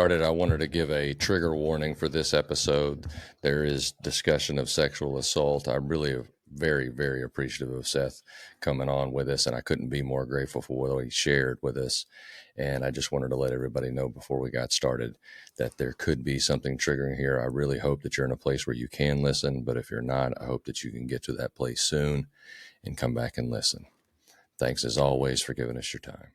started, I wanted to give a trigger warning for this episode. There is discussion of sexual assault. I'm really very, very appreciative of Seth coming on with us, and I couldn't be more grateful for what he shared with us. And I just wanted to let everybody know before we got started that there could be something triggering here. I really hope that you're in a place where you can listen, but if you're not, I hope that you can get to that place soon and come back and listen. Thanks as always for giving us your time.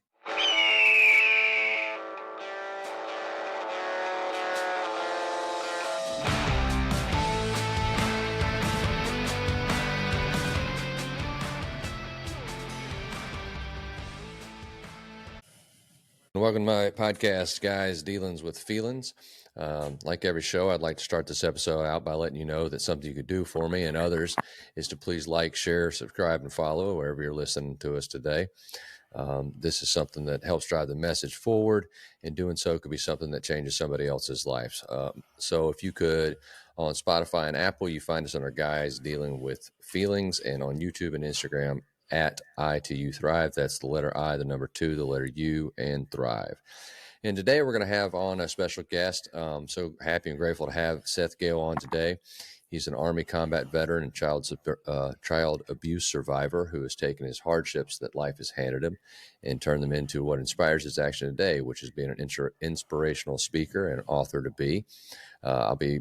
Welcome to my podcast, Guys Dealings with Feelings. Like every show, I'd like to start this episode out by letting you know that something you could do for me and others is to please like, share, subscribe, and follow wherever you're listening to us today. This is something that helps drive the message forward, and doing so could be something that changes somebody else's life. So if you could, on Spotify and Apple, you find us under Guys Dealing with Feelings, and on YouTube and Instagram at I2U Thrive. That's the letter I, the number 2, the letter U, and Thrive. And today we're going to have on a special guest. So happy and grateful to have Seth Gale on today. He's an Army combat veteran and child abuse survivor who has taken his hardships that life has handed him and turned them into what inspires his action today, which is being an inspirational speaker and author to be. I'll be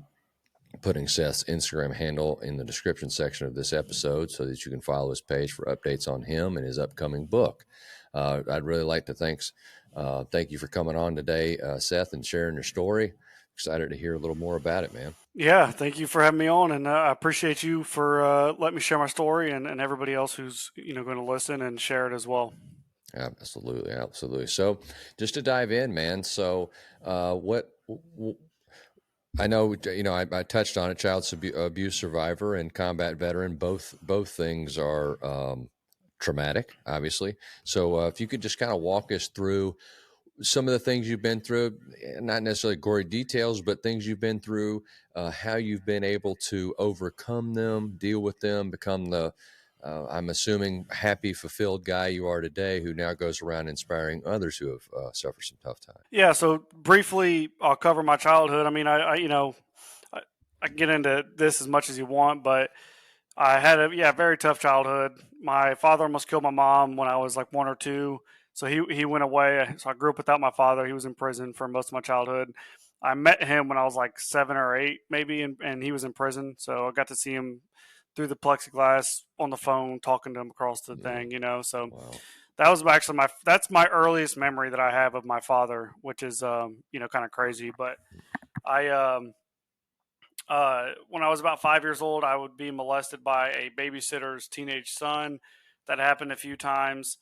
putting Seth's Instagram handle in the description section of this episode so that you can follow his page for updates on him and his upcoming book. I'd really like to thank you for coming on today, Seth, and sharing your story. Excited to hear a little more about it, man. Yeah, thank you for having me on, and I appreciate you for letting me share my story, and everybody else who's going to listen and share it as well. Absolutely. So, just to dive in, man. So, I know, I touched on it, child abuse survivor and combat veteran. Both things are traumatic, obviously. So if you could just kind of walk us through some of the things you've been through, not necessarily gory details, but things you've been through, how you've been able to overcome them, deal with them, become the, I'm assuming, happy, fulfilled guy you are today, who now goes around inspiring others who have suffered some tough times. Yeah, so briefly, I'll cover my childhood. I mean, I can get into this as much as you want, but I had a very tough childhood. My father almost killed my mom when I was like 1 or 2. So he went away. So I grew up without my father. He was in prison for most of my childhood. I met him when I was like 7 or 8, maybe, and he was in prison. So I got to see him through the plexiglass on the phone, talking to him across the thing, So Wow. that was actually that's my earliest memory that I have of my father, which is kind of crazy. But I when I was about 5 years old, I would be molested by a babysitter's teenage son. That happened a few times.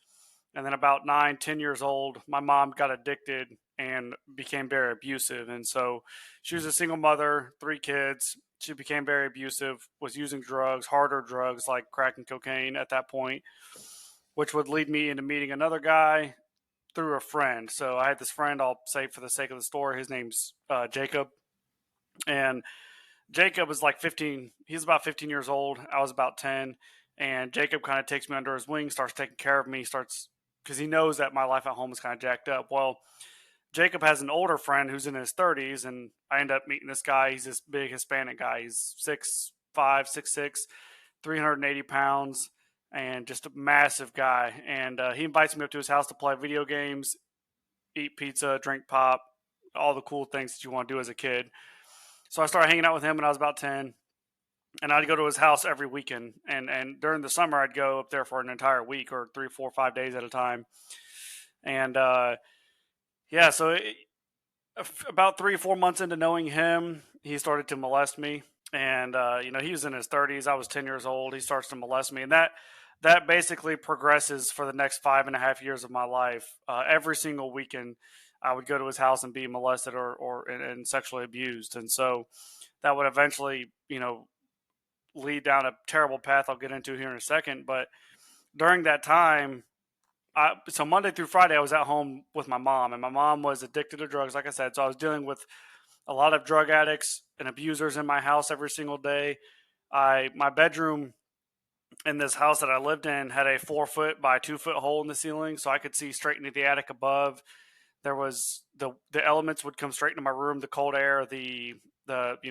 And then about 9, 10 years old, my mom got addicted and became very abusive. And so she was a single mother, 3 kids. She became very abusive, was using drugs, harder drugs like crack and cocaine at that point, which would lead me into meeting another guy through a friend. So I had this friend, I'll say for the sake of the story, his name's Jacob. And Jacob was like 15. He's about 15 years old. I was about 10. And Jacob kind of takes me under his wing, starts taking care of me, because he knows that my life at home is kind of jacked up. Well, Jacob has an older friend who's in his 30s, and I end up meeting this guy. He's this big Hispanic guy. He's 6'5", 6'6", 380 pounds, and just a massive guy. And he invites me up to his house to play video games, eat pizza, drink pop, all the cool things that you want to do as a kid. So I started hanging out with him when I was about 10. And I'd go to his house every weekend. And during the summer, I'd go up there for an entire week or 3, 4, 5 days at a time. And, so about 3 or 4 months into knowing him, he started to molest me. And, he was in his 30s. I was 10 years old. He starts to molest me. And that basically progresses for the next 5.5 years of my life. Every single weekend, I would go to his house and be molested and sexually abused. And so that would eventually, lead down a terrible path I'll get into here in a second. But during that time, so Monday through Friday, I was at home with my mom, and my mom was addicted to drugs, like I said. So I was dealing with a lot of drug addicts and abusers in my house every single day. My bedroom in this house that I lived in had a 4 foot by 2 foot hole in the ceiling, so I could see straight into the attic above. There was the elements would come straight into my room, the cold air, the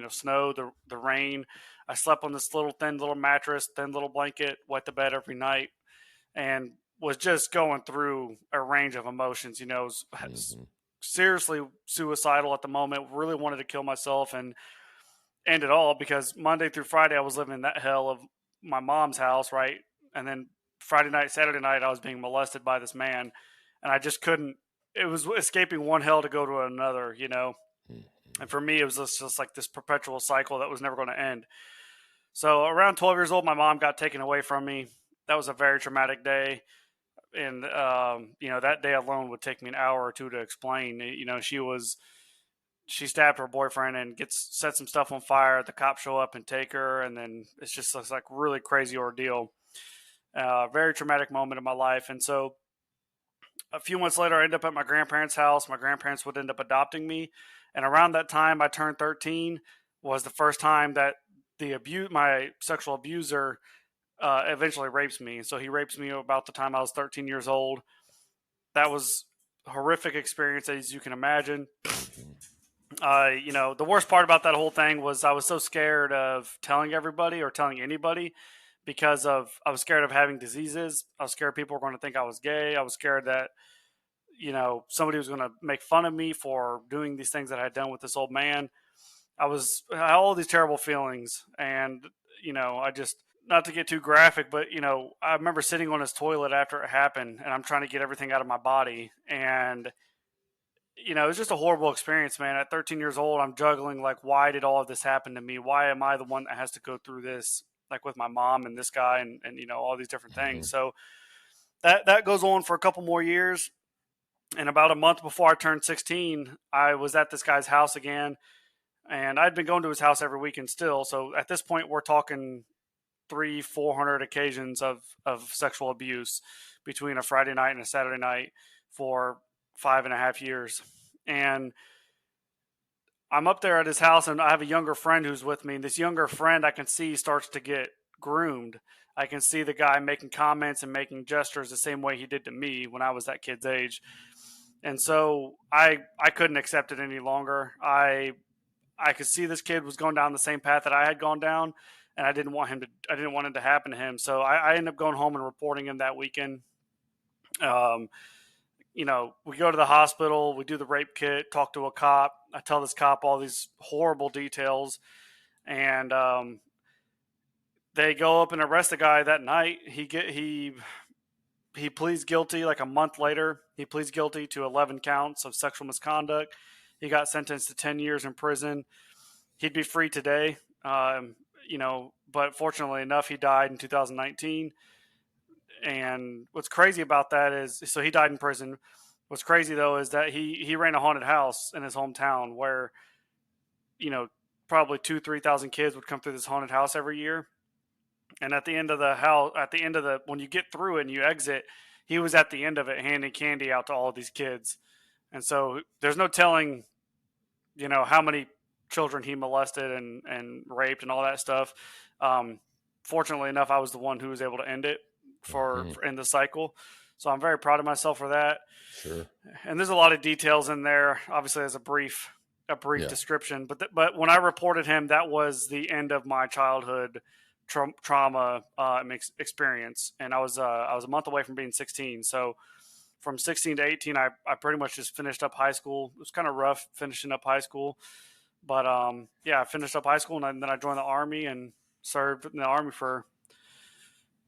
snow, the rain. I slept on this little thin little mattress, thin little blanket, wet the bed every night, and was just going through a range of emotions. Was seriously suicidal at the moment. Really wanted to kill myself and end it all, because Monday through Friday I was living in that hell of my mom's house, right? And then Friday night, Saturday night, I was being molested by this man, and I just couldn't. It was escaping one hell to go to another. And for me, it was just like this perpetual cycle that was never going to end. So around 12 years old, my mom got taken away from me. That was a very traumatic day. And, that day alone would take me an hour or two to explain. She stabbed her boyfriend and set some stuff on fire. The cops show up and take her. And then it's just this like really crazy ordeal. Very traumatic moment in my life. And so a few months later, I ended up at my grandparents' house. My grandparents would end up adopting me. And around that time, I turned 13, was the first time that my sexual abuser eventually rapes me. So he rapes me about the time I was 13 years old. That was a horrific experience, as you can imagine. The worst part about that whole thing was I was so scared of telling everybody or telling anybody, because I was scared of having diseases. I was scared people were going to think I was gay. I was scared that somebody was going to make fun of me for doing these things that I had done with this old man. I had all these terrible feelings, and I just, not to get too graphic, but I remember sitting on his toilet after it happened, and I'm trying to get everything out of my body, and it was just a horrible experience, man. At 13 years old, I'm juggling like, why did all of this happen to me? Why am I the one that has to go through this, like with my mom and this guy, and all these different things. So that goes on for a couple more years. And about a month before I turned 16, I was at this guy's house again, and I'd been going to his house every weekend still. So at this point, we're talking 300-400 occasions of sexual abuse between a Friday night and a Saturday night for 5.5 years. And I'm up there at his house, and I have a younger friend who's with me. And this younger friend, I can see, starts to get groomed. I can see the guy making comments and making gestures the same way he did to me when I was that kid's age. And so I couldn't accept it any longer. I could see this kid was going down the same path that I had gone down, and I didn't want it to happen to him. So I ended up going home and reporting him that weekend. We go to the hospital, we do the rape kit, talk to a cop. I tell this cop all these horrible details, and they go up and arrest the guy that night. He pleads guilty. Like a month later, he pleads guilty to 11 counts of sexual misconduct. He got sentenced to 10 years in prison. He'd be free today, but fortunately enough, he died in 2019. And what's crazy about that is, so he died in prison. What's crazy though is that he ran a haunted house in his hometown where, probably 2,000-3,000 kids would come through this haunted house every year. And at the end of the house, when you get through it and you exit, he was at the end of it handing candy out to all of these kids. And so there's no telling, how many children he molested and raped and all that stuff. Fortunately enough, I was the one who was able to end it for end the cycle. So I'm very proud of myself for that. Sure. And there's a lot of details in there. Obviously, as a brief description, but when I reported him, that was the end of my childhood trauma experience. And I was a month away from being 16. So from 16 to 18, I pretty much just finished up high school. It was kind of rough finishing up high school, but I finished up high school, and then I joined the Army and served in the Army for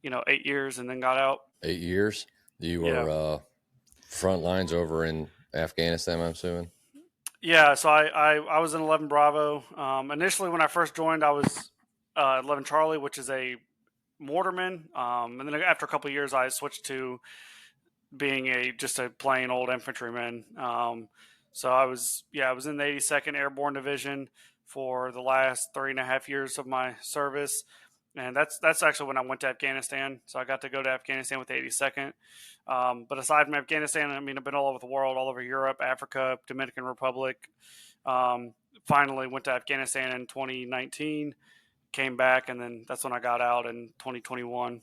8 years, and then got out. 8 years. You were front lines over in Afghanistan, I'm assuming. Yeah, so I was in 11 Bravo. Initially, when I first joined, I was 11 Charlie, which is a mortarman. And then after a couple of years, I switched to being just a plain old infantryman. So I was in the 82nd Airborne Division for the last 3.5 years of my service. And that's actually when I went to Afghanistan. So I got to go to Afghanistan with the 82nd. But aside from Afghanistan, I've been all over the world, all over Europe, Africa, Dominican Republic. Finally went to Afghanistan in 2019, came back, and then that's when I got out in 2021.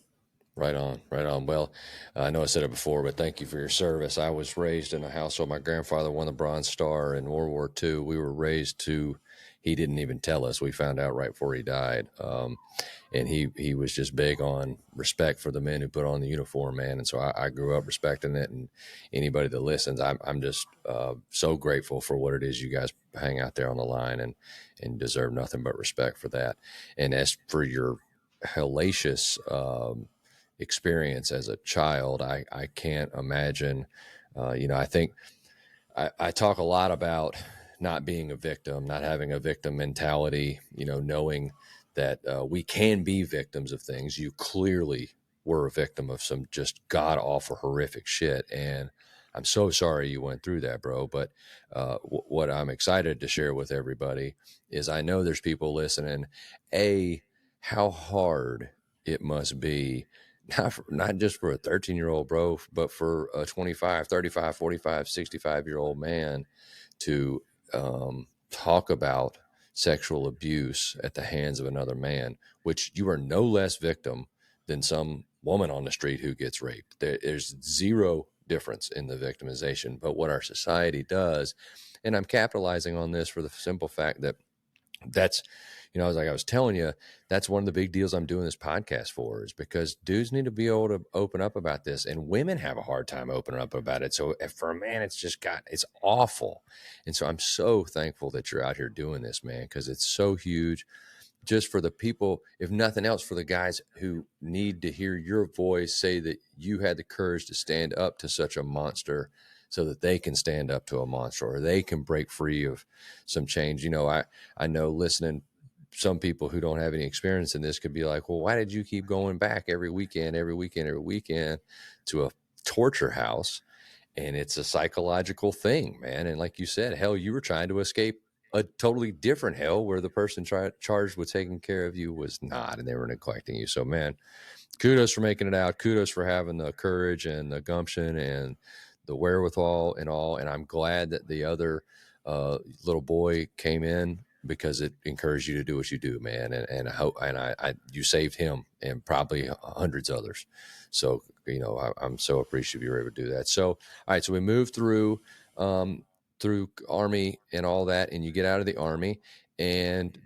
Right on, right on. Well, I know I said it before, but thank you for your service. I was raised in a household. My grandfather won the Bronze Star in World War II. We were raised to, he didn't even tell us. We found out right before he died. And he was just big on respect for the men who put on the uniform, man. And so I grew up respecting it. And anybody that listens, I'm just so grateful for what it is you guys hang out there on the line, and deserve nothing but respect for that. And as for your hellacious experience as a child, I can't imagine. I think I talk a lot about not being a victim, not having a victim mentality, knowing that we can be victims of things. You clearly were a victim of some just god awful, horrific shit. And I'm so sorry you went through that, bro. But what I'm excited to share with everybody is I know there's people listening. How hard it must be, not just for a 13-year-old, bro, but for a 25, 35, 45, 65-year-old man to talk about sexual abuse at the hands of another man, which you are no less victim than some woman on the street who gets raped. There's zero difference in the victimization. But what our society does, and I'm capitalizing on this for the simple fact that that's, I was telling you, that's one of the big deals I'm doing this podcast for, is because dudes need to be able to open up about this, and women have a hard time opening up about it. So for a man, it's awful. And so I'm so thankful that you're out here doing this, man, because it's so huge just for the people, if nothing else, for the guys who need to hear your voice say that you had the courage to stand up to such a monster, so that they can stand up to a monster, or they can break free of some change. I know listening, some people who don't have any experience in this could be like, well, why did you keep going back every weekend to a torture house? And it's a psychological thing, man. And like you said, hell, you were trying to escape a totally different hell where the person charged with taking care of you was not, and they were neglecting you. So, man, kudos for making it out. Kudos for having the courage and the gumption and the wherewithal and all. And I'm glad that the other little boy came in, because it encouraged you to do what you do, man. And I hope, you saved him and probably hundreds others. So, I'm so appreciative you were able to do that. So, all right. So we moved through Army and all that, and you get out of the Army, and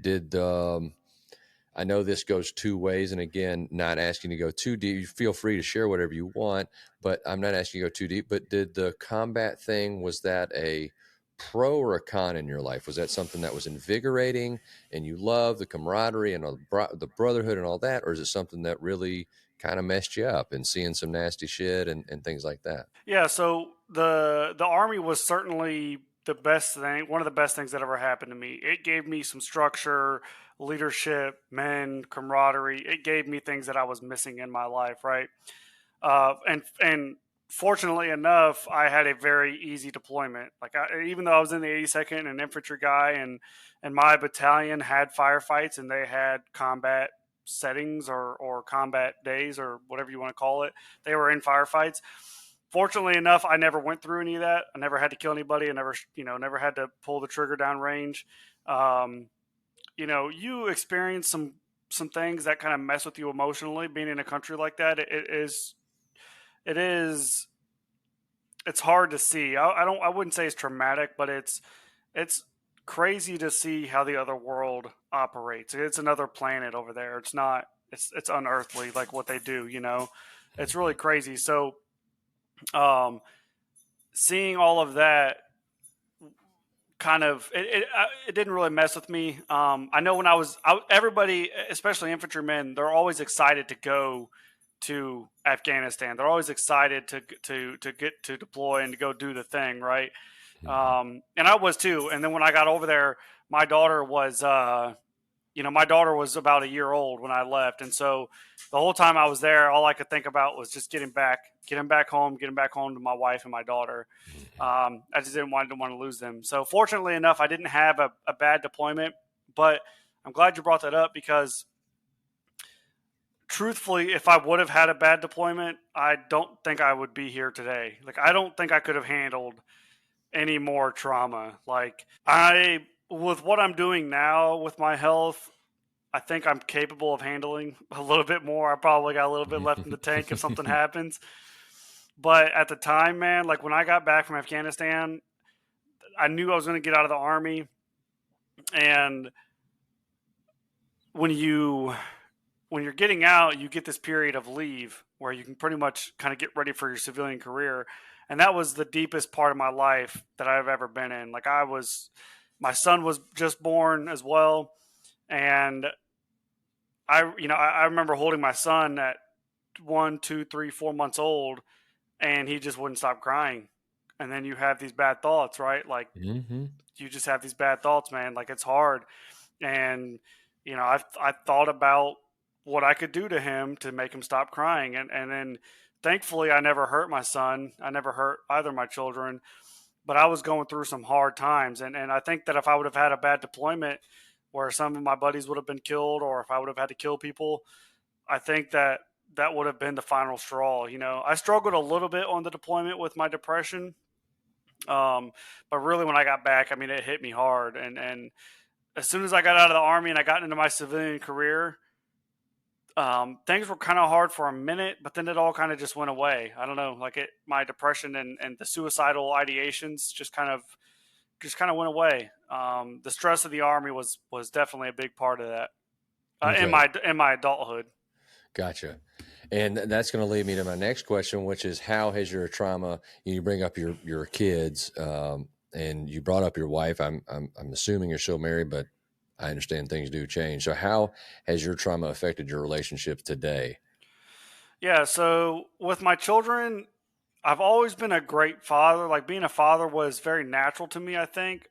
I know this goes two ways, and again, not asking you to go too deep. You feel free to share whatever you want, but I'm not asking you to go too deep. But did the combat thing, was that a pro or a con in your life? Was that something that was invigorating and you love the camaraderie and the brotherhood and all that? Or is it something that really kind of messed you up and seeing some nasty shit and things like that? Yeah, so the Army was certainly the best thing, one of the best things that ever happened to me. It gave me some structure, leadership, men, camaraderie. It gave me things that I was missing in my life, right? And fortunately enough, I had a very easy deployment. Even though I was in the 82nd, an infantry guy, and my battalion had firefights and they had combat settings or combat days or whatever you want to call it. They were in firefights. Fortunately enough, I never went through any of that. I never had to kill anybody. I never had to pull the trigger down range. You experience some things that kind of mess with you emotionally being in a country like that. It's hard to see. I wouldn't say it's traumatic, but it's crazy to see how the other world operates. It's another planet over there. It's unearthly, like what they do, it's really crazy. So um seeing all of that, kind of it didn't really mess with me. I know when everybody, especially infantrymen, they're always excited to go to Afghanistan. They're always excited to get to deploy and to go do the thing, right? And I was too. And then when I got over there, my daughter was about a year old when I left, and so the whole time I was there, all I could think about was just getting back home to my wife and my daughter. I just didn't want to lose them. So fortunately enough, I didn't have a bad deployment, but I'm glad you brought that up, because truthfully, if I would have had a bad deployment, I don't think I would be here today. Like, I don't think I could have handled any more trauma. With what I'm doing now with my health, I think I'm capable of handling a little bit more. I probably got a little bit left in the tank if something happens. But at the time, man, like when I got back from Afghanistan, I knew I was going to get out of the army. And when you when you're getting out, you get this period of leave where you can pretty much kind of get ready for your civilian career. And that was the deepest part of my life that I've ever been in. Like my son was just born as well. And I remember holding my son at 1, 2, 3, 4 months old, and he just wouldn't stop crying. And then you have these bad thoughts, right? Like Hmm. you just have these bad thoughts, man. Like it's hard. And I thought about what I could do to him to make him stop crying, and then thankfully I never hurt my son. I never hurt either of my children, but I was going through some hard times, and I think that if I would have had a bad deployment where some of my buddies would have been killed, or if I would have had to kill people, I think that that would have been the final straw. I struggled a little bit on the deployment with my depression, um, but really when I got back, I mean, it hit me hard, and as soon as I got out of the army and I got into my civilian career, things were kind of hard for a minute, but then it all kind of just went away. I don't know, like my depression and the suicidal ideations just kind of went away. The stress of the army was definitely a big part of that in Okay. my adulthood. Gotcha. And that's going to lead me to my next question, which is how has your trauma? You bring up your kids, and you brought up your wife. I'm assuming you're still married, but I understand things do change. So how has your trauma affected your relationships today? Yeah, so with my children, I've always been a great father. Like being a father was very natural to me. I think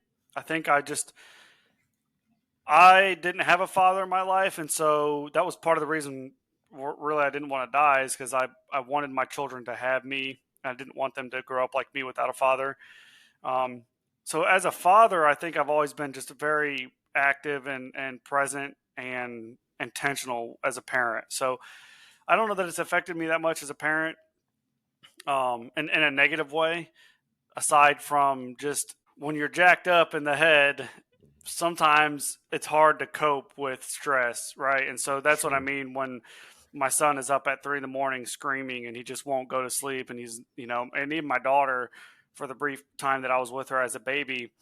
I didn't have a father in my life, and so that was part of the reason. Really, I didn't want to die is because I wanted my children to have me. I didn't want them to grow up like me without a father. Um, so as a father, I think I've always been just very active and present and intentional as a parent. So I don't know that it's affected me that much as a parent, in a negative way, aside from just when you're jacked up in the head, sometimes it's hard to cope with stress, right? And so that's what I Sure. mean when my son is up at 3 in the morning screaming and he just won't go to sleep. And and even my daughter, for the brief time that I was with her as a baby,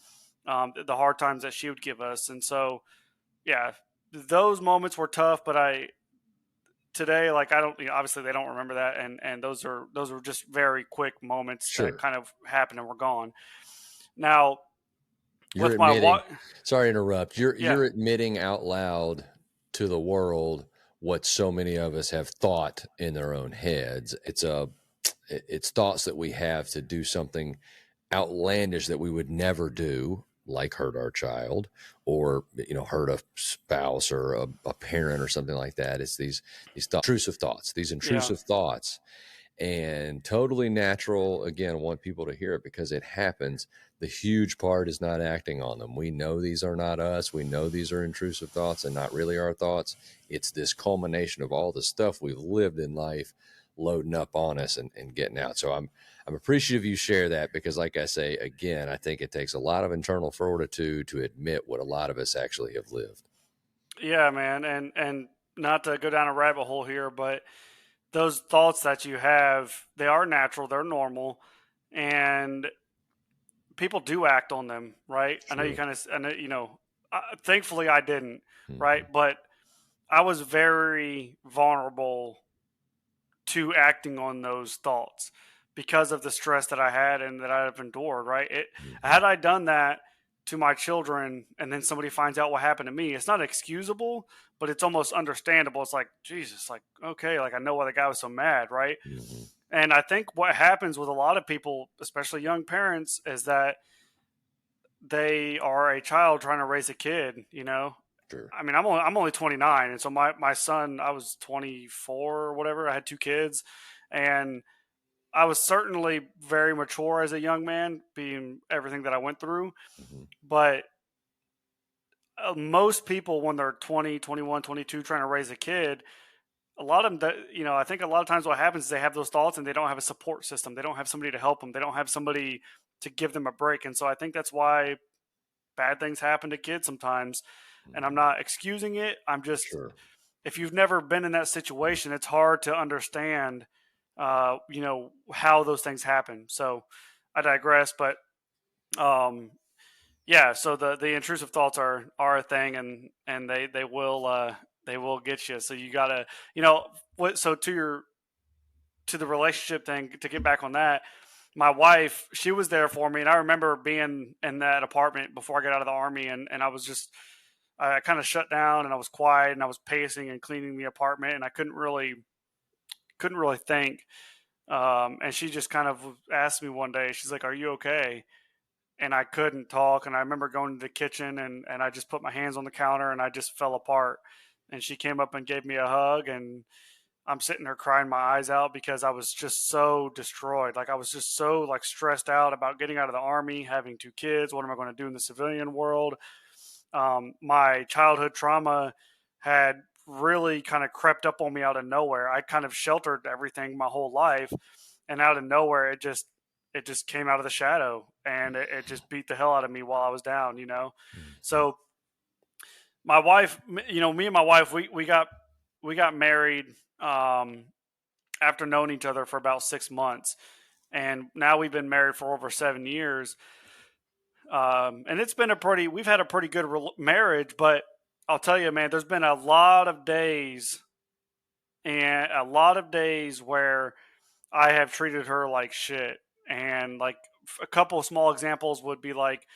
the hard times that she would give us. And so, yeah, those moments were tough, but today, like I don't, obviously they don't remember that. And those were just very quick moments that Sure. kind of happened and were gone. Now, You're with my admitting, what? sorry to interrupt. Yeah. You're admitting out loud to the world what so many of us have thought in their own heads. It's thoughts that we have to do something outlandish that we would never do, like hurt our child or hurt a spouse or a parent or something like that. It's these Yeah. intrusive thoughts, and totally natural. Again, I want people to hear it because it happens. The huge part is not acting on them. We know these are not us. We know these are intrusive thoughts and not really our thoughts. It's this culmination of all the stuff we've lived in life loading up on us and getting out. So I'm appreciative you share that because, like I say, again, I think it takes a lot of internal fortitude to admit what a lot of us actually have lived. Yeah, man. And not to go down a rabbit hole here, but those thoughts that you have, they are natural, they're normal, and people do act on them, right? I know you Sure. kind of, I know, thankfully I didn't, right? Hmm. But I was very vulnerable to acting on those thoughts because of the stress that I had and that I have endured, right? Hmm. Had I done that to my children and then somebody finds out what happened to me, it's not excusable, but it's almost understandable. It's like, Jesus, like, okay, like I know why the guy was so mad, right? Hmm. And I think what happens with a lot of people, especially young parents, is that they are a child trying to raise a kid. Sure. I mean, I'm only 29, and so my son, I was 24 or whatever. I had two kids, and I was certainly very mature as a young man, being everything that I went through. Hmm. But most people, when they're 20, 21, 22, trying to raise a kid, a lot of them, I think a lot of times what happens is they have those thoughts and they don't have a support system. They don't have somebody to help them. They don't have somebody to give them a break. And so I think that's why bad things happen to kids sometimes, and I'm Mhm. not excusing it. I'm just, Sure. if you've never been in that situation, it's hard to understand, how those things happen. So I digress, but um, yeah. So the intrusive thoughts are a thing, and they will get you. So you gotta, what. So to the relationship thing, to get back on that, my wife, she was there for me, and I remember being in that apartment before I got out of the army, and I was just, I kind of shut down and I was quiet and I was pacing and cleaning the apartment, and I couldn't really think. And she just kind of asked me one day, she's like, "Are you okay?" And I couldn't talk. And I remember going to the kitchen, and I just put my hands on the counter and I just fell apart. And she came up and gave me a hug, and I'm sitting there crying my eyes out because I was just so destroyed. Like I was just so like stressed out about getting out of the army, having two kids. What am I going to do in the civilian world? My childhood trauma had really kind of crept up on me out of nowhere. I kind of sheltered everything my whole life, and out of nowhere, it just came out of the shadow, and it just beat the hell out of me while I was down. Mhm. So my wife, me and my wife, we got married after knowing each other for about 6 months, and now we've been married for over 7 years. And we've had a pretty good marriage, but I'll tell you, man, there's been a lot of days where I have treated her like shit. And like a couple of small examples would be like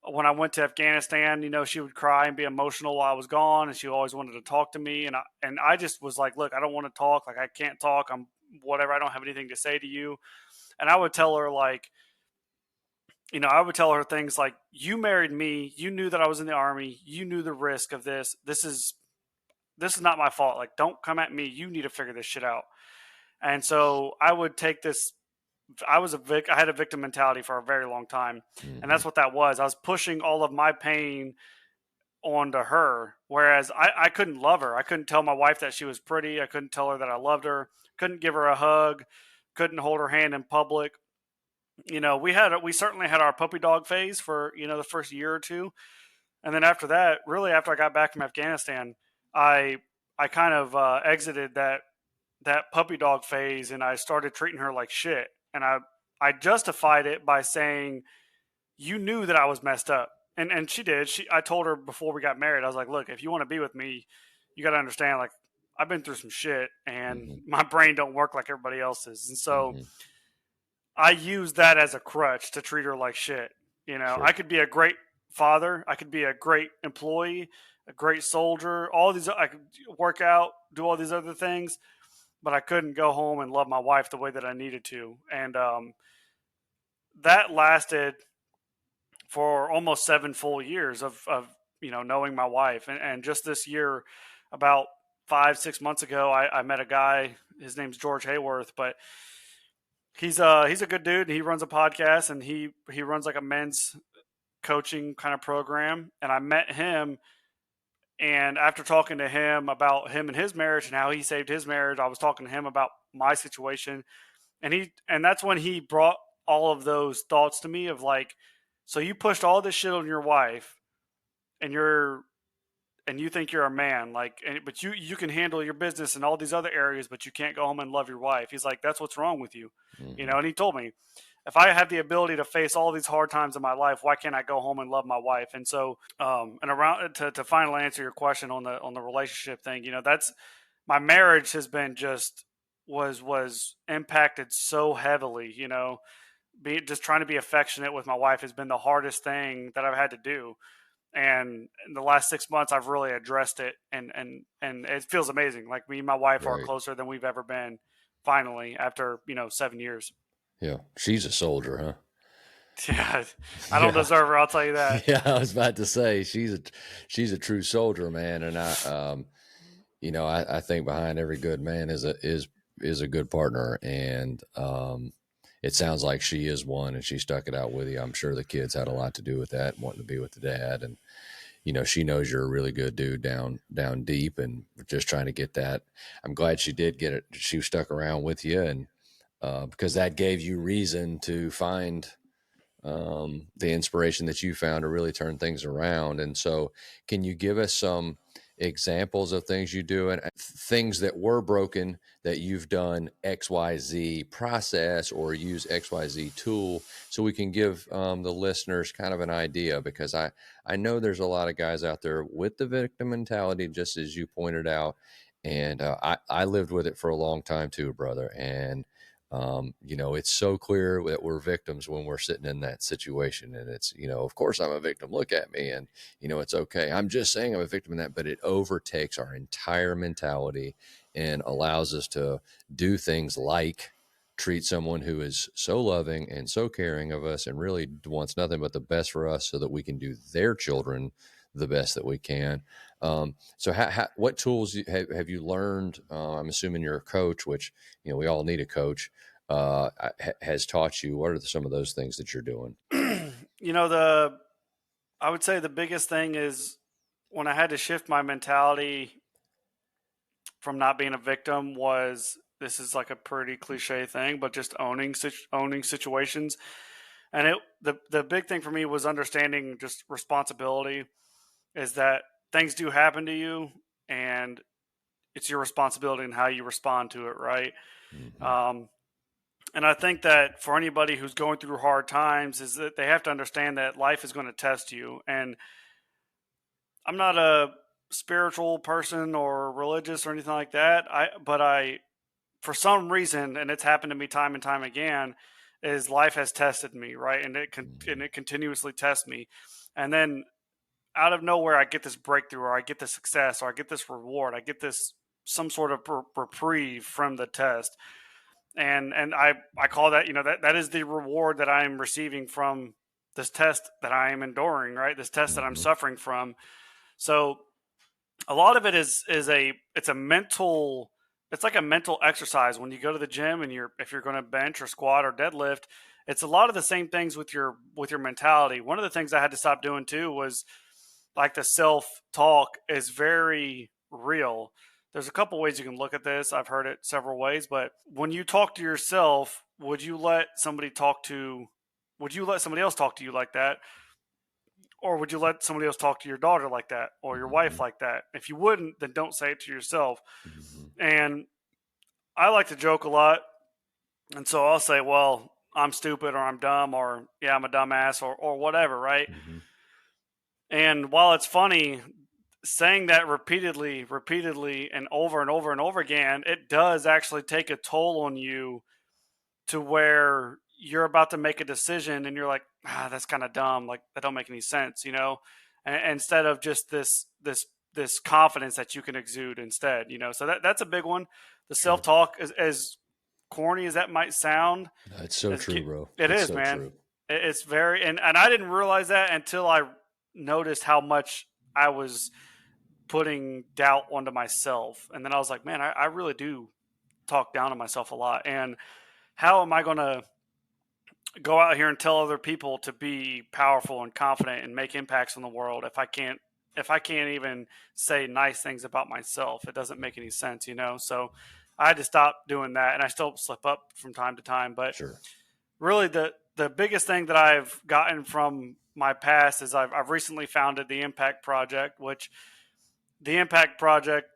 when I went to Afghanistan, she would cry and be emotional while I was gone, and she always wanted to talk to me. And I just was like, look, I don't want to talk. Like I can't talk. I'm whatever. I don't have anything to say to you. And I would tell her like, I would tell her things like, "You married me. You knew that I was in the army. You knew the risk of this. This is not my fault. Like, don't come at me. You need to figure this shit out." And so I would take this. I had a victim mentality for a very long time, and Mhm. that's what that was. I was pushing all of my pain onto her, whereas I couldn't love her. I couldn't tell my wife that she was pretty. I couldn't tell her that I loved her. Couldn't give her a hug. Couldn't hold her hand in public. We certainly had our puppy dog phase for the first year or two, and then after that, really after I got back from Afghanistan, I I kind of exited that puppy dog phase, and I started treating her like shit. And I justified it by saying, "You knew that I was messed up," and she did. I told her before we got married, I was like, "Look, if you want to be with me, you got to understand, like, I've been through some shit, and Mhm. my brain don't work like everybody else's." And so Mhm. I use that as a crutch to treat her like shit. I Sure. could be a great father, I could be a great employee, a great soldier, all these, I could work out, do all these other things, but I couldn't go home and love my wife the way that I needed to. And that lasted for almost 7 full years of knowing my wife. And just this year, about 5 6 months ago, I met a guy. His name's George Hayworth, but he's a good dude, and he runs a podcast, and he runs like a men's coaching kind of program. And I met him, and after talking to him about him and his marriage and how he saved his marriage, I was talking to him about my situation, and that's when he brought all of those thoughts to me of like, so you pushed all this shit on your wife, and you think you're a man, like, but you can handle your business in all these other areas, but you can't go home and love your wife. He's like, that's what's wrong with you, Mhm. And he told me, if I have the ability to face all these hard times in my life, why can't I go home and love my wife? And so, and around to finally answer your question on the relationship thing, that's my marriage has been just was impacted so heavily, just trying to be affectionate with my wife has been the hardest thing that I've had to do. And in the last 6 months, I've really addressed it, and it feels amazing. Like me and my wife are Right. closer than we've ever been. Finally, after 7 years. Yeah. She's a soldier, huh? Yeah, I don't Yeah. deserve her. I'll tell you that. Yeah. I was about to say she's a true soldier, man. And I think behind every good man is a good partner. And it sounds like she is one, and she stuck it out with you. I'm sure the kids had a lot to do with that, wanting to be with the dad. And she knows you're a really good dude down deep, and just trying to get that. I'm glad she did get it. She stuck around with you, and because that gave you reason to find the inspiration that you found to really turn things around. And so, can you give us some examples of things you do and things that were broken that you've done XYZ process or use XYZ tool so we can give the listeners kind of an idea? Because I know there's a lot of guys out there with the victim mentality, just as you pointed out. And I lived with it for a long time too, brother. And it's so clear that we're victims when we're sitting in that situation. And it's, of course I'm a victim. Look at me. And, it's okay. I'm just saying I'm a victim in that, but it overtakes our entire mentality and allows us to do things like treat someone who is so loving and so caring of us and really wants nothing but the best for us so that we can do their children the best that we can. So what tools have you learned? I'm assuming you're a coach, which, we all need a coach, has taught you. What are some of those things that you're doing? I would say the biggest thing is when I had to shift my mentality from not being a victim was, this is like a pretty cliche thing, but just owning situations. And the big thing for me was understanding just responsibility, is that things do happen to you and it's your responsibility and how you respond to it, right? Mm-hmm. And I think that for anybody who's going through hard times, is that they have to understand that life is going to test you. And I'm not a spiritual person or religious or anything like that. But for some reason, and it's happened to me time and time again, is life has tested me, right? And it continuously tests me. And then out of nowhere, I get this breakthrough, or I get this success, or I get this reward, I get this some sort of reprieve from the test. And I call that, that is the reward that I am receiving from this test that I am enduring, right? This test that I'm Mm-hmm. suffering from. So a lot of it it's like a mental exercise. When you go to the gym and if you're going to bench or squat or deadlift, it's a lot of the same things with your mentality. One of the things I had to stop doing too was, like, the self-talk is very real. There's a couple ways you can look at this. I've heard it several ways, but when you talk to yourself, would you let somebody else talk to you like that? Or would you let somebody else talk to your daughter like that, or your wife like that? If you wouldn't, then don't say it to yourself. Mm-hmm. And I like to joke a lot. And so I'll say, well, I'm stupid, or I'm dumb, or yeah, I'm a dumbass, or whatever, right? Mm-hmm. And while it's funny, saying that repeatedly, and over and over and over again, it does actually take a toll on you, to where you're about to make a decision and you're like, that's kind of dumb. Like, that don't make any sense, and instead of just this confidence that you can exude instead, so that's a big one. The Sure. self-talk, as corny as that might sound, That's so true, bro. it It's is, so man. true. It's very, and I didn't realize that until I noticed how much I was putting doubt onto myself. And then I was like, man, I really do talk down to myself a lot. And how am I going to go out here and tell other people to be powerful and confident and make impacts in the world if I can't even say nice things about myself? It doesn't make any sense, So I had to stop doing that, and I still slip up from time to time. But Sure. really, the biggest thing that I've gotten from my past is I've recently founded the Impact Project, which the Impact Project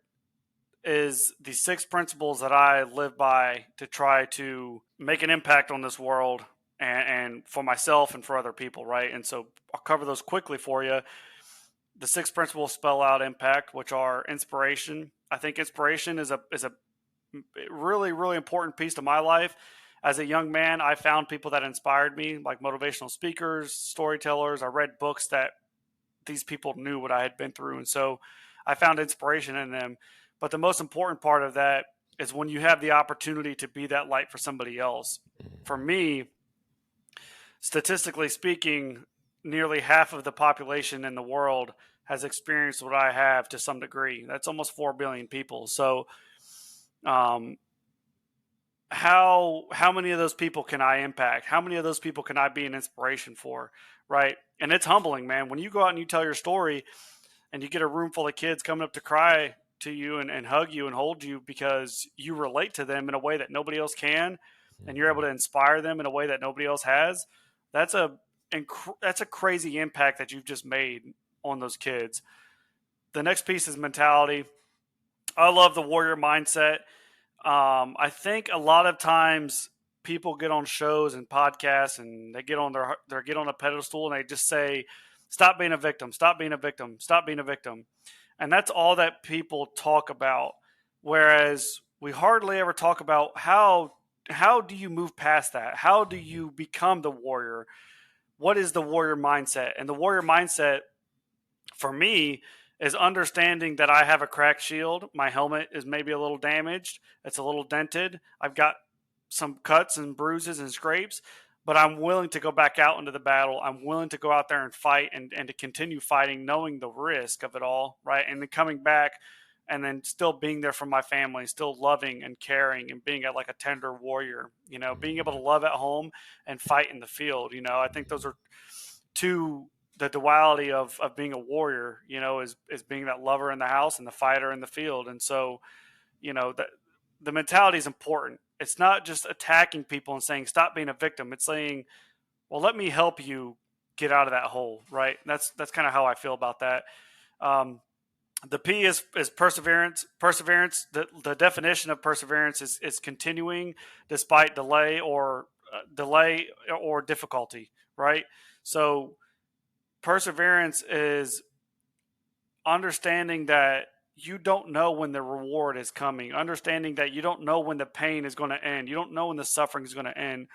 is the 6 principles that I live by to try to make an impact on this world, and for myself and for other people, right? And so I'll cover those quickly for you. The 6 principles spell out impact, which are inspiration. I think inspiration is a really, really important piece to my life. As a young man, I found people that inspired me, like motivational speakers, storytellers. I read books that these people knew what I had been through, and so I found inspiration in them. But the most important part of that is when you have the opportunity to be that light for somebody else. For me, statistically speaking, nearly half of the population in the world has experienced what I have to some degree. That's almost 4 billion people. So, how many of those people can I impact? How many of those people can I be an inspiration for? Right. And it's humbling, man. When you go out and you tell your story and you get a room full of kids coming up to cry to you and hug you and hold you because you relate to them in a way that nobody else can, and you're able to inspire them in a way that nobody else has, that's a that's a crazy impact that you've just made on those kids. The next piece is mentality. I love the warrior mindset. I think a lot of times people get on shows and podcasts and they get on a pedestal and they just say, "Stop being a victim. Stop being a victim. Stop being a victim," and that's all that people talk about. Whereas we hardly ever talk about how do you move past that? How do you become the warrior? What is the warrior mindset? And the warrior mindset for me is understanding that I have a cracked shield. My helmet is maybe a little damaged. It's a little dented. I've got some cuts and bruises and scrapes, but I'm willing to go back out into the battle. I'm willing to go out there and fight and to continue fighting, knowing the risk of it all, right? And then coming back and then still being there for my family, still loving and caring and being like a tender warrior, being able to love at home and fight in the field. I think those are two, the duality of being a warrior, is being that lover in the house and the fighter in the field. And so, that the mentality is important. It's not just attacking people and saying, stop being a victim. It's saying, well, let me help you get out of that hole. Right. That's kind of how I feel about that. The P is perseverance. Perseverance. The definition of perseverance is continuing despite delay or difficulty. Right. So perseverance is understanding that you don't know when the reward is coming, understanding that you don't know when the pain is going to end. You don't know when the suffering is going to end.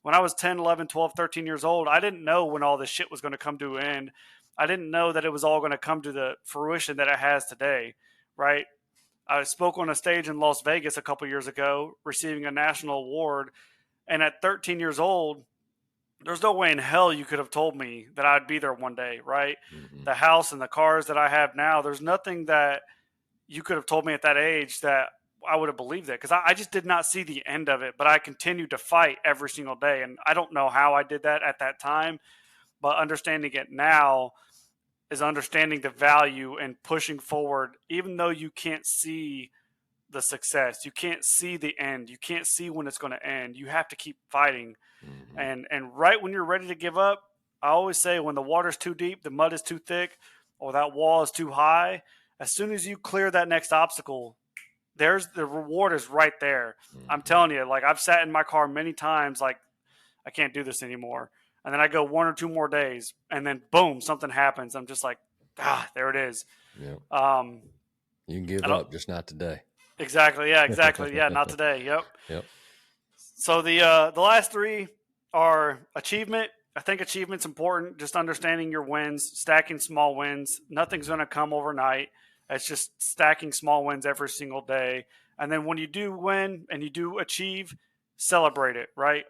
When I was 10, 11, 12, 13 years old, I didn't know when all this shit was going to come to an end. I didn't know that it was all going to come to the fruition that it has today, right? I spoke on a stage in Las Vegas a couple years ago, receiving a national award. And at 13 years old, there's no way in hell you could have told me that I'd be there one day, right? Mm-hmm. The house and the cars that I have now, there's nothing that you could have told me at that age that I would have believed it, because I just did not see the end of it. But I continued to fight every single day. And I don't know how I did that at that time, but understanding it now is understanding the value and pushing forward, even though you can't see the success. You can't see the end. You can't see when it's going to end. You have to keep fighting. Mm-hmm. And right when you're ready to give up, I always say, when the water's too deep, the mud is too thick, or that wall is too high, as soon as you clear that next obstacle, there's the reward is right there. Mm-hmm. I'm telling you, like, I've sat in my car many times, like, I can't do this anymore. And then I go 1 or 2 more days, and then boom, something happens. I'm just like, there it is. Yeah. You can give up, just not today. Exactly. Yeah, exactly. Yeah, not today. Yep. So the last 3 are achievement. I think achievement's important. Just understanding your wins, stacking small wins. Nothing's going to come overnight. It's just stacking small wins every single day. And then when you do win and you do achieve, celebrate it, right?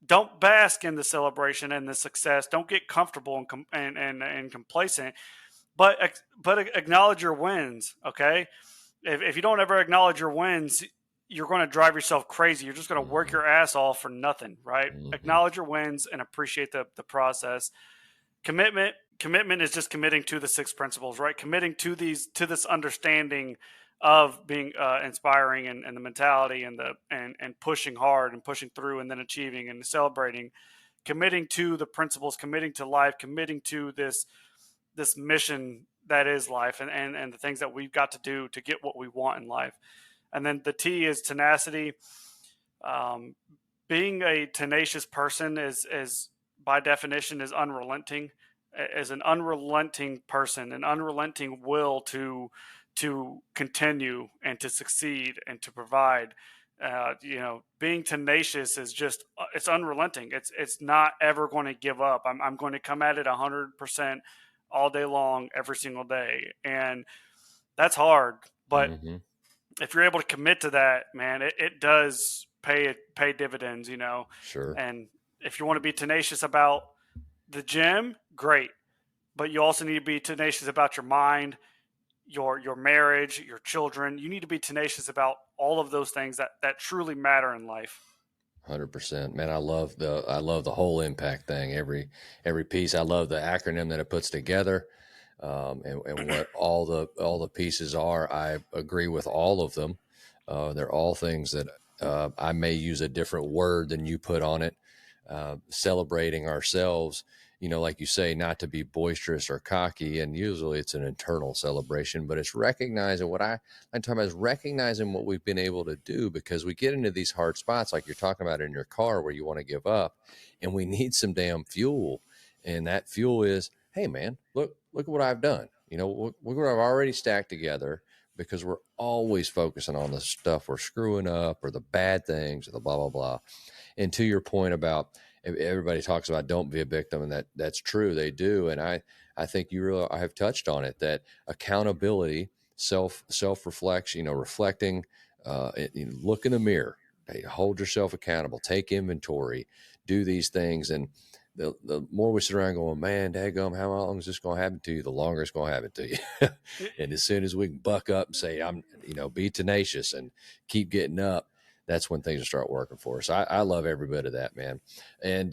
Don't bask in the celebration and the success. Don't get comfortable and complacent, but acknowledge your wins. Okay, if you don't ever acknowledge your wins, you're going to drive yourself crazy. You're just going to work your ass off for nothing, right? Mm-hmm. Acknowledge your wins and appreciate the process. Commitment is just committing to the 6 principles, right? Committing to this understanding of being inspiring and the mentality and pushing hard and pushing through and then achieving and celebrating, committing to the principles, committing to life, committing to this mission that is life and the things that we've got to do to get what we want in life. And then the T is tenacity. Being a tenacious person is by definition is unrelenting. As an unrelenting person, an unrelenting will to continue and to succeed and to provide. Being tenacious is just, it's unrelenting. It's not ever going to give up. I'm going to come at it 100% all day long, every single day. And that's hard, but mm-hmm. if you're able to commit to that, man, it does pay dividends, Sure. And if you want to be tenacious about the gym, great. But you also need to be tenacious about your mind, your marriage, your children. You need to be tenacious about all of those things that truly matter in life. 100%, man. I love the whole impact thing. Every piece. I love the acronym that it puts together, and what all the pieces are. I agree with all of them. They're all things that I may use a different word than you put on it. Celebrating ourselves like you say, not to be boisterous or cocky. And usually it's an internal celebration, but it's recognizing I'm talking about is recognizing what we've been able to do, because we get into these hard spots like you're talking about in your car where you want to give up and we need some damn fuel. And that fuel is, hey man, look at what I've done. Look what I've already stacked together, because we're always focusing on the stuff we're screwing up or the bad things or the blah, blah, blah. And to your point about, everybody talks about don't be a victim, and that's true, they do. And I think I have touched on it, that accountability, self reflection, reflecting, look in the mirror, hold yourself accountable, take inventory, do these things. And the more we sit around going, man, daggum, how long is this going to happen to you? The longer it's going to happen to you. And as soon as we can buck up and say, be tenacious and keep getting up, that's when things will start working for us. I love every bit of that, man. And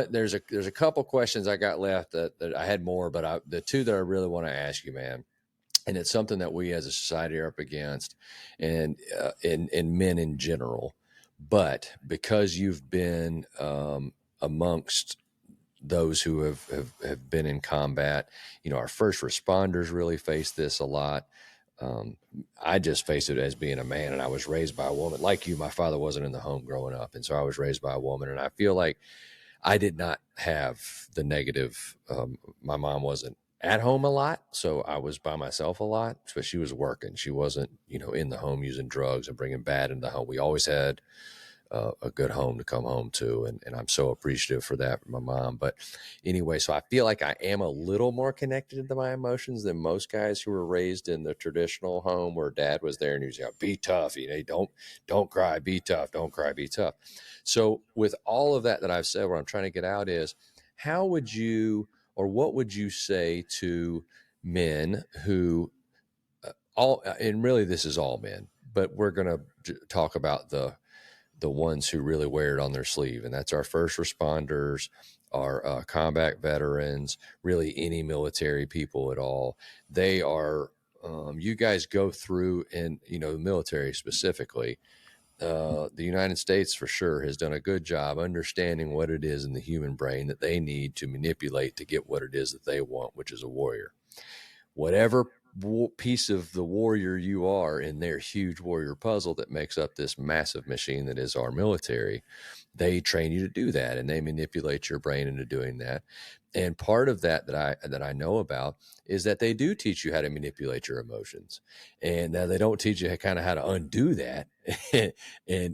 there's a couple questions I got left that I had more, but the two that I really want to ask you, man, and it's something that we as a society are up against, and men in general. But because you've been amongst those who have been in combat, our first responders really face this a lot. I just face it as being a man, and I was raised by a woman. Like you, my father wasn't in the home growing up, and so I was raised by a woman, and I feel like I did not have the negative. My mom wasn't at home a lot, so I was by myself a lot, but she was working. She wasn't, in the home using drugs and bringing bad into the home. We always had a good home to come home to. And I'm so appreciative for that from my mom. But anyway, so I feel like I am a little more connected to my emotions than most guys who were raised in the traditional home where dad was there and he was like, be tough, don't cry, be tough, don't cry, be tough. So with all of that I've said, what I'm trying to get out is, how would you, or what would you say to men who and really this is all men, but we're going to talk about the ones who really wear it on their sleeve. And that's our first responders, our combat veterans, really any military people at all. They are, you guys go through, and, the military specifically, the United States for sure has done a good job understanding what it is in the human brain that they need to manipulate to get what it is that they want, which is a warrior. Whatever piece of the warrior you are in their huge warrior puzzle that makes up this massive machine that is our military, they train you to do that, and they manipulate your brain into doing that. And part of that I know about is that they do teach you how to manipulate your emotions, and they don't teach you kind of how to undo that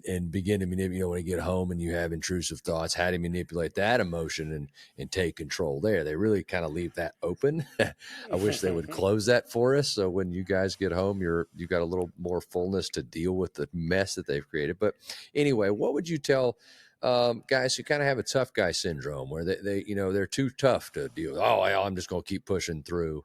and begin to manipulate. When you get home and you have intrusive thoughts, how to manipulate that emotion and take control there. They really kind of leave that open. I wish they would close that for us, so when you guys get home, you've got a little more fullness to deal with the mess that they've created. But anyway, what would you tell guys who kind of have a tough guy syndrome, where they're too tough to deal with? Oh, I'm just going to keep pushing through.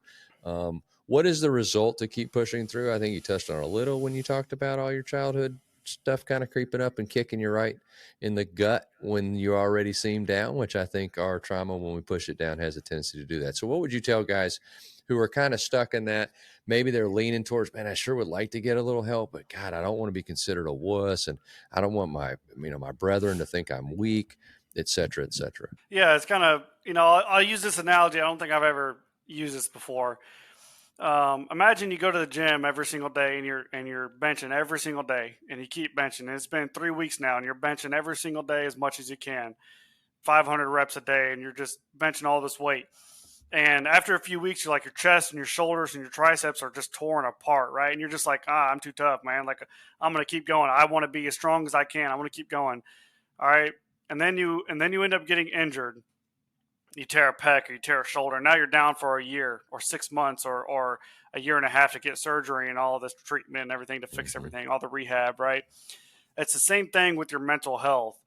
What is the result to keep pushing through? I think you touched on it a little when you talked about all your childhood stuff kind of creeping up and kicking you right in the gut when you already seem down, which I think our trauma, when we push it down, has a tendency to do that. So what would you tell guys who are kind of stuck in that? Maybe they're leaning towards, man, I sure would like to get a little help, but God, I don't want to be considered a wuss, and I don't want my brethren to think I'm weak, et cetera, et cetera. Yeah, it's kind of, I'll use this analogy. I don't think I've ever used this before. Imagine you go to the gym every single day and you're benching every single day, and you keep benching. And it's been 3 weeks now, and you're benching every single day as much as you can, 500 reps a day, and you're just benching all this weight. And after a few weeks, you're like, your chest and your shoulders and your triceps are just torn apart, right? And you're just like, I'm too tough, man. Like, I'm going to keep going. I want to be as strong as I can. I want to keep going. All right. And then you end up getting injured. You tear a pec or you tear a shoulder. Now you're down for a year or 6 months or a year and a half to get surgery and all of this treatment and everything to fix everything, all the rehab, right? It's the same thing with your mental health.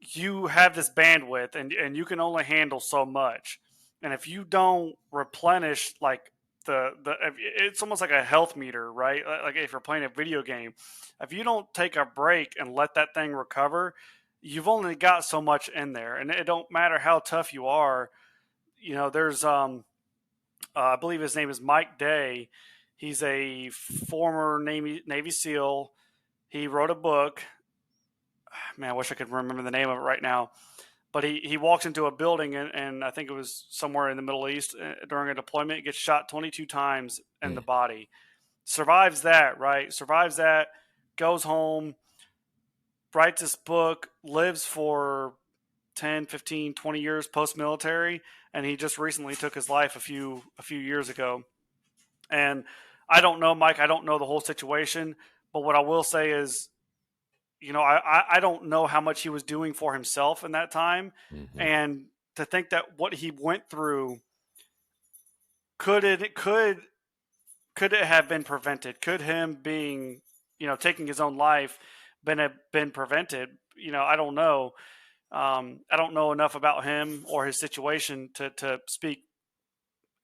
You have this bandwidth and you can only handle so much. And if you don't replenish, like it's almost like a health meter, right? Like if you're playing a video game, if you don't take a break and let that thing recover, you've only got so much in there. And it don't matter how tough you are. There's I believe his name is Mike Day. He's a former Navy SEAL. He wrote a book. Man, I wish I could remember the name of it right now. but he walks into a building, and I think it was somewhere in the Middle East during a deployment, gets shot 22 times in the body, survives that, right? Survives that, goes home, writes this book, lives for 10, 15, 20 years post-military, and he just recently took his life a few years ago. And I don't know, Mike, I don't know the whole situation, but what I will say is, I don't know how much he was doing for himself in that time. Mm-hmm. And to think that what he went through, could it have been prevented? Could him being, taking his own life been prevented? I don't know. I don't know enough about him or his situation to speak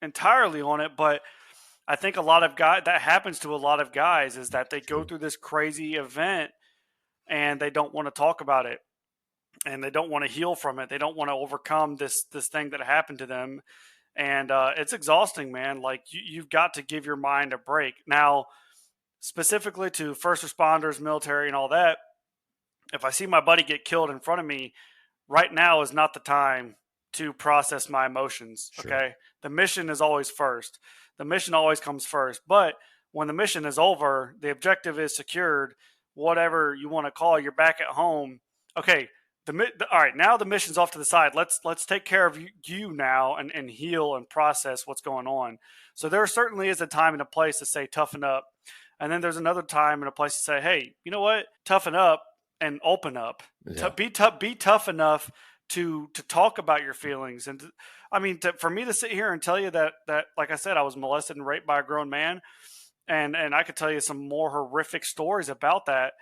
entirely on it, but I think a lot of guys, that happens to a lot of guys, is that they go through this crazy event and they don't want to talk about it, and they don't want to heal from it. They don't want to overcome this thing that happened to them, and it's exhausting, man. Like you've got to give your mind a break. Now, specifically to first responders, military, and all that, if I see my buddy get killed in front of me, right now is not the time to process my emotions. Sure. Okay. The mission is always first. The mission always comes first. But when the mission is over, the objective is secured, whatever you want to call it, you're back at home. Okay. All right. Now the mission's off to the side. Let's take care of you now and heal and process what's going on. So there certainly is a time and a place to say toughen up. And then there's another time and a place to say, hey, you know what? Toughen up and open up. Yeah. Be tough enough to talk about your feelings. And for me to sit here and tell you that like I said, I was molested and raped by a grown man, and I could tell you some more horrific stories about that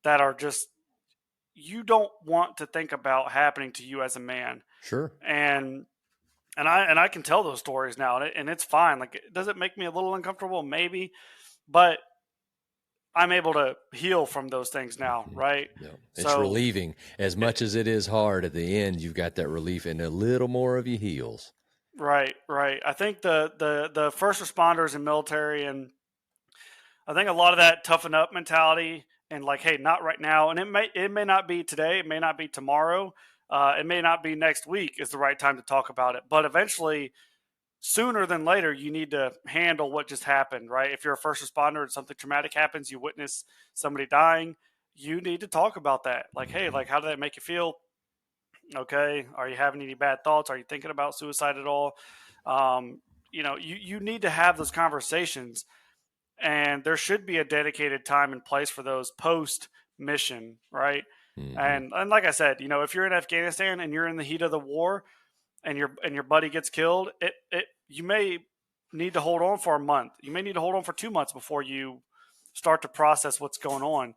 are just, you don't want to think about happening to you as a man. Sure. And I can tell those stories now, and it's fine. Like, does it make me a little uncomfortable? Maybe, but I'm able to heal from those things now, right? Yeah. It's relieving. As much as it is hard, at the end, you've got that relief, and a little more of you heals. Right. I think the first responders and military, and I think a lot of that toughen up mentality, and like, hey, not right now, and it may not be today, it may not be tomorrow, it may not be next week is the right time to talk about it, but eventually, sooner than later, you need to handle what just happened, right? If you're a first responder and something traumatic happens, you witness somebody dying, you need to talk about that. Like, hey, like, how did that make you feel? Okay. Are you having any bad thoughts? Are you thinking about suicide at all? You need to have those conversations, and there should be a dedicated time and place for those post mission, right? Mm-hmm. And like I said, if you're in Afghanistan and you're in the heat of the war, and your buddy gets killed, you may need to hold on for a month. You may need to hold on for 2 months before you start to process what's going on,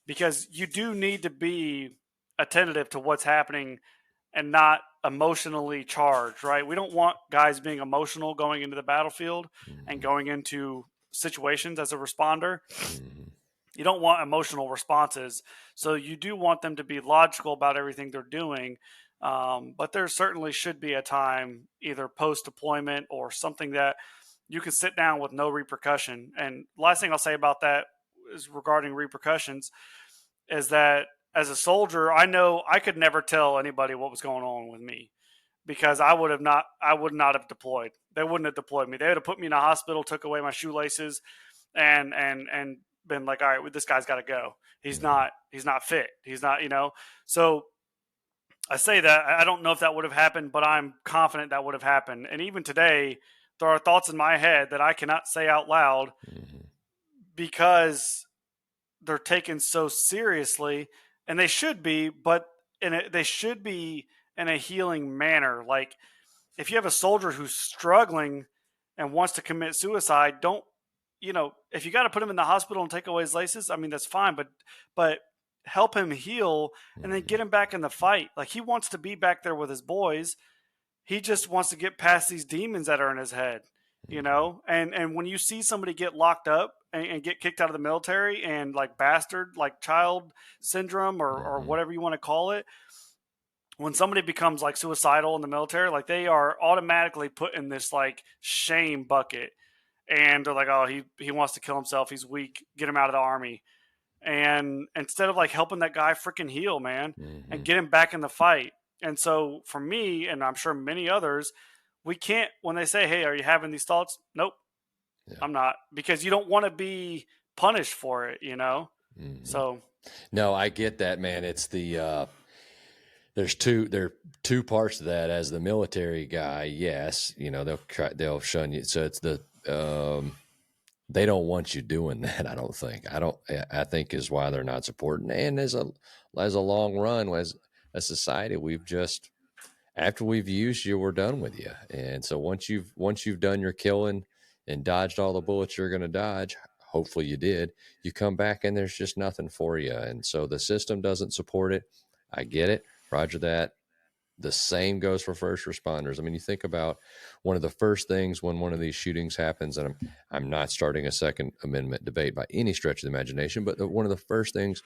because you do need to be attentive to what's happening and not emotionally charged, right? We don't want guys being emotional going into the battlefield and going into situations as a responder. You don't want emotional responses. So you do want them to be logical about everything they're doing. But there certainly should be a time, either post-deployment or something, that you can sit down with no repercussion. And last thing I'll say about that is regarding repercussions, is that as a soldier, I know I could never tell anybody what was going on with me, because I would not have deployed. They wouldn't have deployed me. They would have put me in a hospital, took away my shoelaces, and been like, all right, this guy's got to go. He's not fit. He's not, so I say that I don't know if that would have happened, but I'm confident that would have happened. And even today, there are thoughts in my head that I cannot say out loud because they're taken so seriously, and they should be, but they should be in a healing manner. Like, if you have a soldier who's struggling and wants to commit suicide, if you got to put him in the hospital and take away his laces, that's fine, but help him heal and then get him back in the fight. Like, he wants to be back there with his boys. He just wants to get past these demons that are in his head, and when you see somebody get locked up and get kicked out of the military and like bastard, like child syndrome or whatever you want to call it, when somebody becomes like suicidal in the military, like, they are automatically put in this like shame bucket, and they're like, oh, he wants to kill himself. He's weak. Get him out of the army. And instead of like helping that guy freaking heal, man, and get him back in the fight, And so for me, and I'm sure many others, we can't, when they say, hey, are you having these thoughts? Nope, Yeah. I'm not, because you don't want to be punished for it, you know? Mm-hmm. So, No, I get that, man. It's the, there are two parts to that. As the military guy, yes, they'll shun you. So it's they don't want you doing that. I don't think. I think is why they're not supporting. And as a long run, as a society, we've just after we've used you, we're done with you. And so once you've done your killing and dodged all the bullets you're going to dodge, hopefully you did, you come back and there's just nothing for you. And so the system doesn't support it. I get it. Roger that. The same goes for first responders. I mean, you think about one of the first things when one of these shootings happens, and I'm not starting a Second Amendment debate by any stretch of the imagination, but one of the first things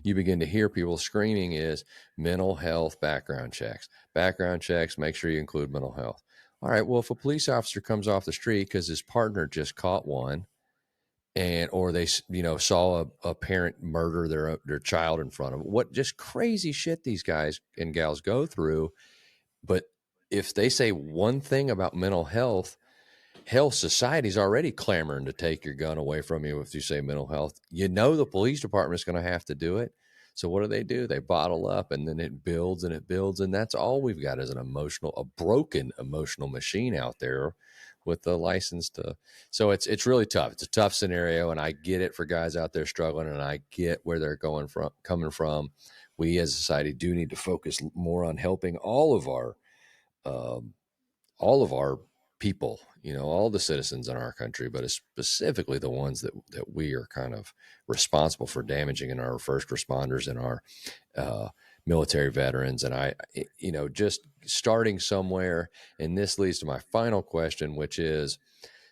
you begin to hear people screaming is mental health background checks. Background checks, make sure you include mental health. All right, well, if a police officer comes off the street because his partner just caught one, and or they saw a parent murder their child in front of them, what just crazy shit these guys and gals go through. But if they say one thing about mental health, hell, society's already clamoring to take your gun away from you if you say mental health. The police department's going to have to do it. So what do? They bottle up, and then it builds and it builds, and that's all we've got is a broken emotional machine out there with the license to. So it's really tough. It's a tough scenario, and I get it for guys out there struggling, and I get where they're coming from. We as a society do need to focus more on helping um, all of our people, all the citizens in our country, but specifically the ones that we are kind of responsible for damaging in our first responders and our uh, military veterans. And just starting somewhere. And this leads to my final question, which is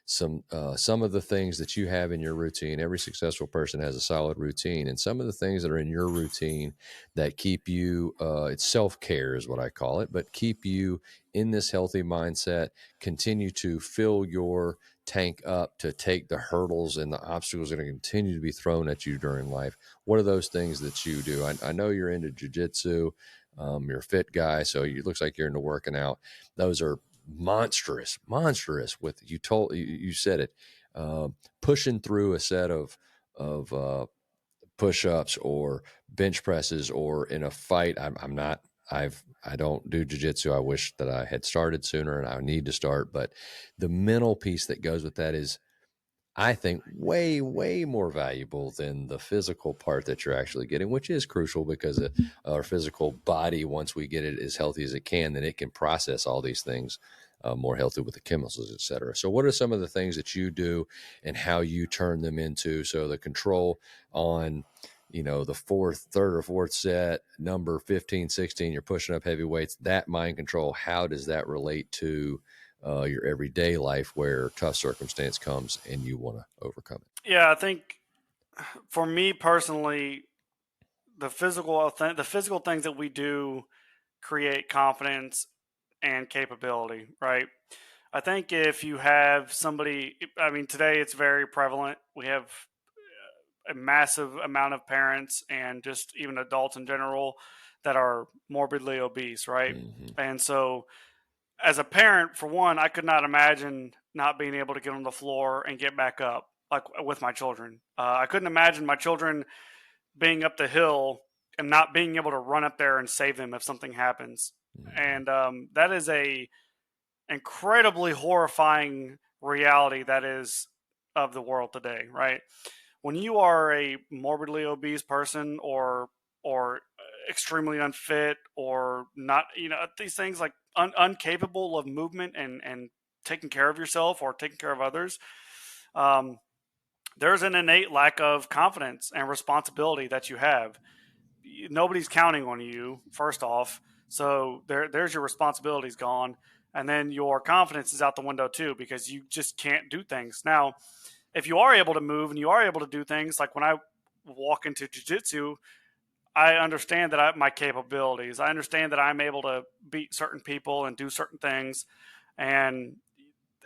some of the things that you have in your routine. Every successful person has a solid routine, and some of the things that are in your routine that keep you it's self-care is what I call it, but keep you in this healthy mindset, continue to fill your tank up to take the hurdles and the obstacles that are going to continue to be thrown at you during life. What are those things that you do? I know you're into jiu-jitsu. You're a fit guy, so it looks like you're into working out. Those are monstrous with you said it, pushing through a set of push-ups or bench presses, or in a fight. I'm not I don't do jiu-jitsu. I wish that I had started sooner, and I need to start, but the mental piece that goes with that is, I think, way, way more valuable than the physical part that you're actually getting, which is crucial because our physical body, once we get it as healthy as it can, then it can process all these things more healthy with the chemicals, et cetera. So what are some of the things that you do and how you turn them into, so the control on, the third or fourth set, number 15, 16, you're pushing up heavy weights, that mind control, how does that relate to your everyday life where tough circumstance comes and you want to overcome it? yeah, I think for me personally, the physical things that we do create confidence and capability, right? I think if you have somebody, I mean, today it's very prevalent. We have a massive amount of parents and just even adults in general that are morbidly obese, right? Mm-hmm. And so, as a parent, for one, I could not imagine not being able to get on the floor and get back up, like with my children. I couldn't imagine my children being up the hill and not being able to run up there and save them if something happens. Mm-hmm. And that is a incredibly horrifying reality that is of the world today, right? When you are a morbidly obese person or extremely unfit or not, these things like uncapable of movement and taking care of yourself or taking care of others, um, there's an innate lack of confidence and responsibility that you have. Nobody's counting on you, first off, so there's your responsibilities gone, and then your confidence is out the window too because you just can't do things. Now, if you are able to move and you are able to do things, like when I walk into jiu-jitsu, I understand that my capabilities. I understand that I'm able to beat certain people and do certain things, and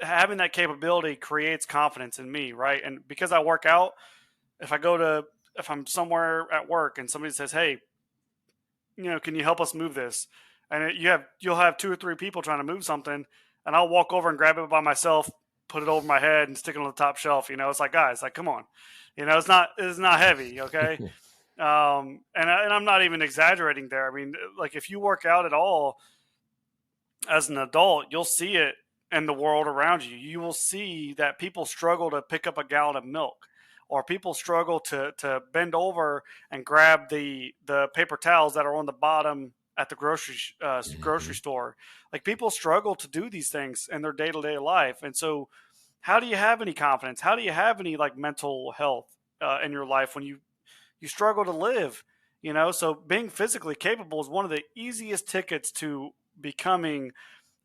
having that capability creates confidence in me, right? And because I work out, if I'm somewhere at work and somebody says, "Hey, can you help us move this? And you'll have 2 or 3 people trying to move something, and I'll walk over and grab it by myself, put it over my head, and stick it on the top shelf. It's like, guys, like, come on, it's not heavy, okay? And I'm not even exaggerating there. I mean, like, if you work out at all as an adult, you'll see it in the world around you. You will see that people struggle to pick up a gallon of milk, or people struggle to bend over and grab the paper towels that are on the bottom at the grocery store. Like, people struggle to do these things in their day-to-day life. And so how do you have any confidence? How do you have any like mental health in your life when you struggle to live? So being physically capable is one of the easiest tickets to becoming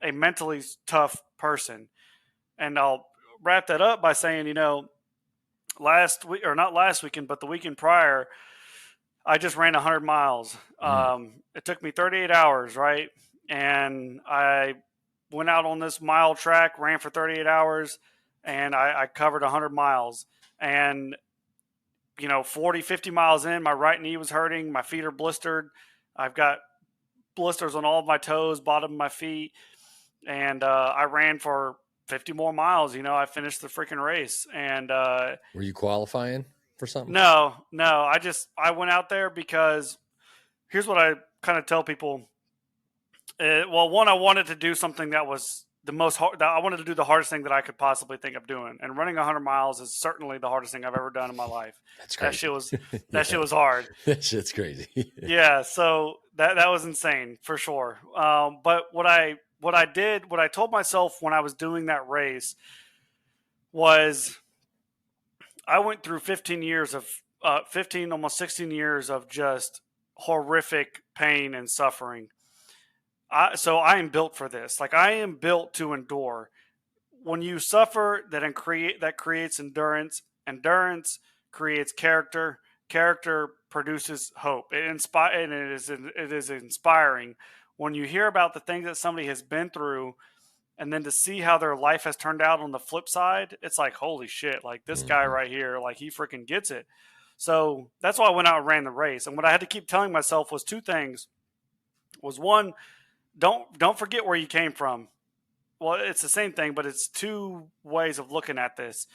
a mentally tough person. And I'll wrap that up by saying, last week, or not last weekend, but the weekend prior, I just ran 100 miles. It took me 38 hours, right? And I went out on this mile track, ran for 38 hours, and I covered 100 miles. And 40, 50 miles in, my right knee was hurting. My feet are blistered. I've got blisters on all of my toes, bottom of my feet. And I ran for 50 more miles. I finished the freaking race. And were you qualifying for something? No. I went out there because here's what I kind of tell people. Well, one, I wanted to do something that was I wanted to do the hardest thing that I could possibly think of doing. And running 100 miles is certainly the hardest thing I've ever done in my life. That's crazy. That shit was hard. That shit's crazy. Yeah. So that was insane for sure. But what I told myself when I was doing that race was I went through 15, almost 16 years of just horrific pain and suffering. So I am built for this. Like, I am built to endure. When you suffer, that creates endurance. Endurance creates character. Character produces hope. It is inspiring when you hear about the things that somebody has been through, and then to see how their life has turned out on the flip side. It's like, holy shit! Like, this guy right here, like, he freaking gets it. So that's why I went out and ran the race. And what I had to keep telling myself was 2 things. Was one, don't forget where you came from. Well, it's the same thing, but it's 2 ways of looking at this.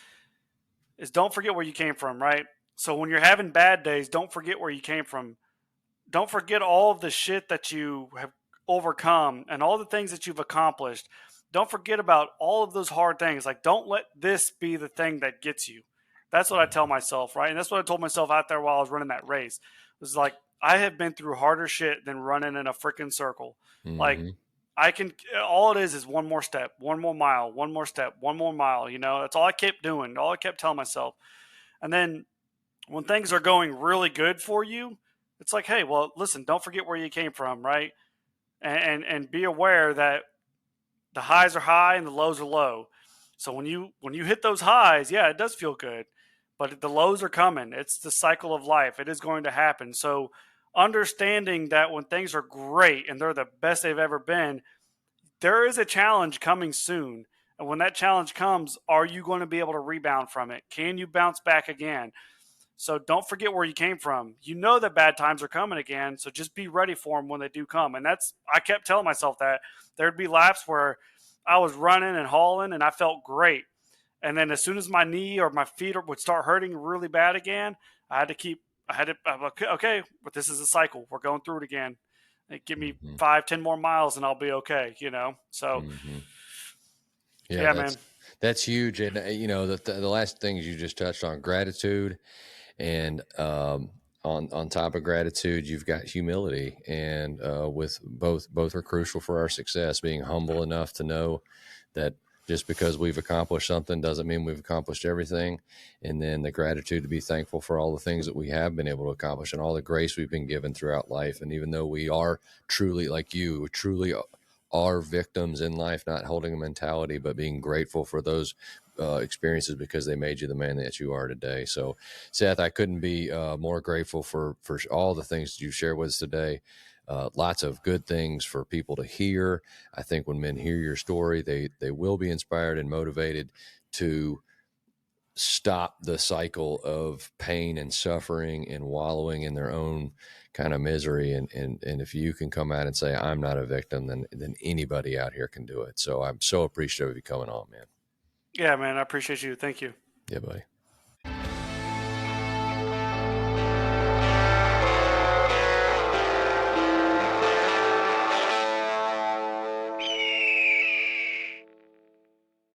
Is don't forget where you came from, right? So when you're having bad days, don't forget where you came from. Don't forget all of the shit that you have overcome and all the things that you've accomplished. Don't forget about all of those hard things. Like, don't let this be the thing that gets you. That's what I tell myself, right? And that's what I told myself out there while I was running that race. It was like, I have been through harder shit than running in a freaking circle. Like, all it is one more step, one more mile, one more step, one more mile. That's all I kept doing. All I kept telling myself. And then when things are going really good for you, it's like, hey, well, listen, don't forget where you came from, right? And be aware that the highs are high and the lows are low. So when you hit those highs, yeah, it does feel good, but the lows are coming. It's the cycle of life. It is going to happen. So understanding that when things are great and they're the best they've ever been, there is a challenge coming soon. And when that challenge comes, are you going to be able to rebound from it? Can you bounce back again? So don't forget where you came from. You know that bad times are coming again, so just be ready for them when they do come. And I kept telling myself that. There'd be laps where I was running and hauling and I felt great. And then as soon as my knee or my feet would start hurting really bad again, I'm like, okay, but this is a cycle. We're going through it again. Give me 5-10 more miles and I'll be okay, So, yeah, man. That's huge. And, the last things you just touched on, gratitude, and on top of gratitude, you've got humility, and with both are crucial for our success. Being humble enough to know that just because we've accomplished something doesn't mean we've accomplished everything. And then the gratitude to be thankful for all the things that we have been able to accomplish and all the grace we've been given throughout life. And even though we are truly, like you, truly are victims in life, not holding a mentality, but being grateful for those experiences because they made you the man that you are today. So, Seth, I couldn't be more grateful for all the things you shared with us today. Lots of good things for people to hear. I think when men hear your story, they will be inspired and motivated to stop the cycle of pain and suffering and wallowing in their own kind of misery. And if you can come out and say, I'm not a victim, then anybody out here can do it. So I'm so appreciative of you coming on, man. Yeah, man, I appreciate you. Thank you. Yeah, buddy.